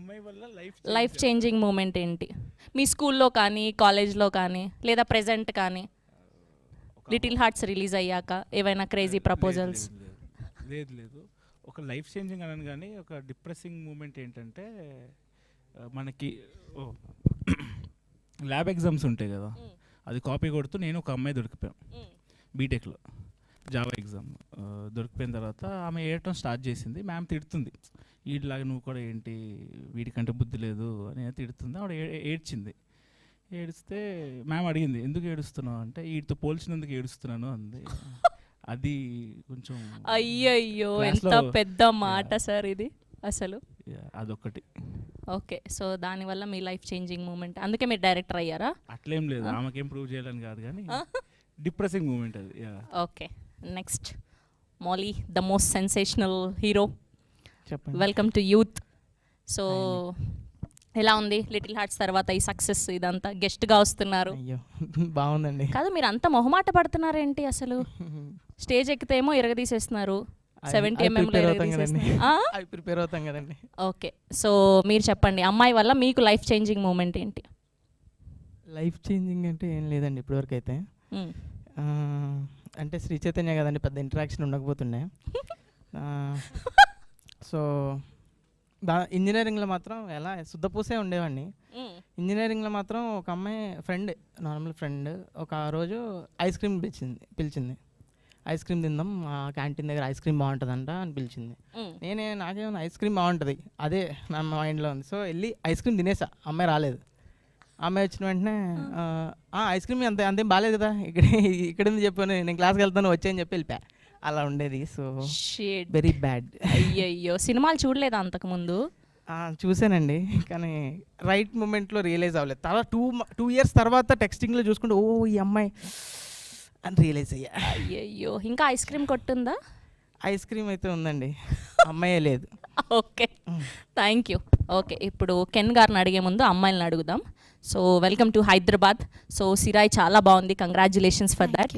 అమ్మాయి వల్ల life changing moment ఏంటి మీ స్కూల్లో కానీ కాలేజ్లో కానీ లేదా ప్రెజెంట్ కానీ లిటిల్ హార్ట్స్ రిలీజ్ అయ్యాక ఏవైనా క్రేజీ ప్రపోజల్స్? లేదు లేదు, ఒక లైఫ్ చేంజింగ్ అనను కానీ ఒక డిప్రెసింగ్ మూమెంట్ ఏంటంటే మనకి ల్యాబ్ ఎగ్జామ్స్ ఉంటాయి కదా, అది కాపీ కొడుతూ నేను ఒక అమ్మాయి దొరికిపోయాం బీటెక్లో జావా ఎగ్జామ్. దొరికిపోయిన తర్వాత ఆమె ఏడటం స్టార్ట్ చేసింది. మ్యామ్ తిడుతుంది, వీటిలాగా నువ్వు కూడా ఏంటి, వీడికంటే బుద్ధి లేదు అని తిడుతుంది. ఆవిడ ఏడ్చింది. ఏడిస్తే మ్యామ్ అడిగింది ఎందుకు ఏడుస్తున్నావు అంటే వీటితో పోల్చినందుకు ఏడుస్తున్నాను అంది. అది కొంచెం అయ్యయ్యో ఎంత పెద్ద మాట సార్ ఇది అసలు. అదొకటి. ఓకే, సో దానివల్ల మీ లైఫ్ చేంజింగ్ మూమెంట్, అందుకే మీరు డైరెక్టర్ అయ్యారా? అట్లేం లేదు, ఆమెకేం ప్రూవ్ చేయాలని కాదు కానీ డిప్రెసింగ్ మూమెంట్ అది. Okay, next Mouli, the most sensational hero, welcome to youth. So ఎలా ఉంది లిటిల్ హార్ట్స్ తర్వాత ఈ సక్సెస్? ఇదంతా గెస్ట్గా వస్తున్నారు. బాగుందండి. కాదు మీరు అంత మొహమాట పడుతున్నారేంటి అసలు? స్టేజ్ ఎక్కితే ఏమో ఇరగదీసేస్తున్నారు, 70 mm ప్రిపేర్ అవుతాం కదండి. ఓకే, సో మీరు చెప్పండి, అమ్మాయి వల్ల మీకు లైఫ్ చేంజింగ్ మూమెంట్ ఏంటి? లైఫ్ చేంజింగ్ అంటే ఏం లేదండి ఇప్పటివరకు అయితే. అంటే శ్రీ చైతన్య కదండి, పెద్ద ఇంటరాక్షన్ ఉండకపోతుండే. సో ఇంజనీరింగ్లో మాత్రం ఎలా శుద్ధపూసే ఉండేవాడిని. ఇంజనీరింగ్లో మాత్రం ఒక అమ్మాయి ఫ్రెండ్, నార్మల్ ఫ్రెండ్, ఒక రోజు ఐస్ క్రీమ్ పిలిచింది. ఐస్ క్రీమ్ తిందాం, మా క్యాంటీన్ దగ్గర ఐస్ క్రీమ్ బాగుంటుందంట అని పిలిచింది. నాకేమన్నా ఐస్ క్రీమ్ బాగుంటుంది అదే నా మైండ్లో ఉంది. సో వెళ్ళి ఐస్ క్రీమ్ తినేసా. అమ్మాయి రాలేదు. అమ్మాయి వచ్చిన వెంటనే ఐస్ క్రీమ్ అంతేం బాగాలేదు కదా, ఇక్కడేంది చెప్పాను, నేను క్లాస్కి వెళ్తాను వచ్చాయని చెప్పి వెళ్ళిపోయా. అలా ఉండేది. So very bad. అయ్యయ్యో, సినిమాలు చూడలేదా అంతకుముందు? చూసానండి, కానీ రైట్ మూమెంట్లో రియలైజ్ అవ్వలేదు. తర్వాత 2 years తర్వాత టెక్స్టింగ్లో చూసుకుంటే ఓ ఈ అమ్మాయి అని రియలైజ్ అయ్యా. అయ్యయ్యో, ఇంకా ఐస్ క్రీమ్ కొట్టుందా? ఐస్ క్రీమ్ అయితే ఉందండి, అమ్మాయే లేదు. Okay, thank you. ఓకే, ఇప్పుడు కెన్ గారిని అడిగే ముందు అమ్మాయిలను అడుగుదాం. So welcome to Hyderabad. So Sirai చాలా బాగుంది, కంగ్రాచులేషన్స్ ఫర్ దాట్.